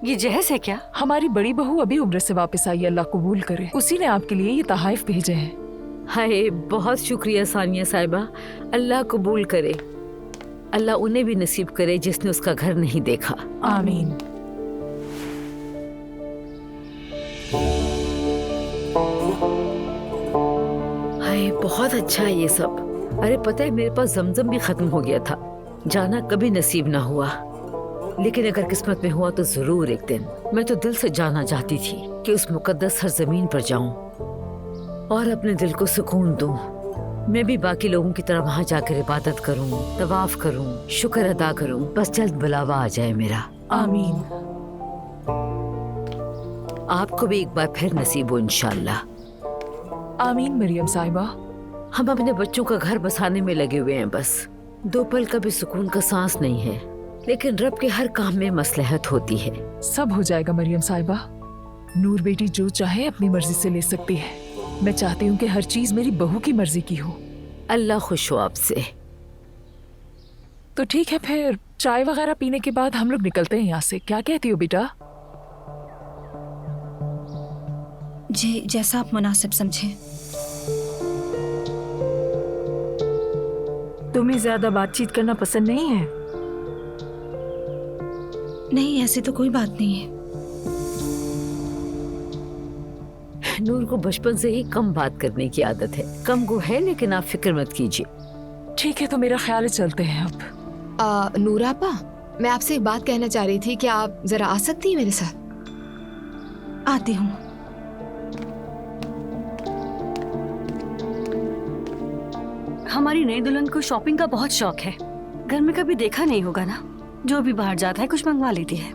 ये जहेज है क्या? हमारी बड़ी बहू अभी उम्र से वापस आई, अल्लाह कबूल करे। उसी ने आपके लिए ये तहाइफ भेजे हैं। हाय, बहुत शुक्रिया सानिया साहिबा, अल्लाह कबूल करे। अल्लाह उन्हें भी नसीब करे जिसने उसका घर नहीं देखा। आमीन। हाय, बहुत अच्छा है ये सब। अरे पता है, मेरे पास जमजम भी खत्म हो गया था, जाना कभी नसीब ना हुआ, लेकिन अगर किस्मत में हुआ तो जरूर एक दिन। मैं तो दिल से जाना चाहती थी कि उस मुकद्दस सरजमीन पर जाऊं और अपने दिल को सुकून दूं। मैं भी बाकी लोगों की तरह वहां जाकर इबादत करूं, तवाफ करूं, शुक्र अदा करूं। बस जल्द बुलावा आ जाए मेरा। आमीन। आपको भी एक बार फिर नसीब हो इंशाल्लाह। आमीन मरियम साहिबा। हम अपने बच्चों का घर बसाने में लगे हुए हैं, बस 2 पल का भी सुकून का सांस नहीं है, लेकिन रब के हर काम में मसलहत होती है। सब हो जाएगा मरियम साहिबा। नूर बेटी जो चाहे अपनी मर्जी से ले सकती है। मैं चाहती हूँ कि हर चीज मेरी बहू की मर्जी की हो। अल्लाह खुश हो आपसे। तो ठीक है, फिर चाय वगैरह पीने के बाद हम लोग निकलते हैं यहाँ से। क्या कहती हो बेटा? जी, जैसा आप मुनासिब समझें। तुम्हें ज्यादा बातचीत करना पसंद नहीं है? नहीं, ऐसी तो कोई बात नहीं है। नूर को बचपन से ही कम बात करने की आदत है। कम गो है, लेकिन आप फिक्र मत कीजिए। ठीक है, तो मेरा ख्याल है चलते हैं अब। नूरा आपा, मैं आपसे एक बात कहना चाह रही थी कि आप जरा आ सकती हैं मेरे साथ? आती हूँ। हमारी नई दुल्हन को शॉपिंग का बहुत शौक है। घर में कभी देखा नहीं होगा ना, जो भी बाहर जाता है कुछ मंगवा लेती है।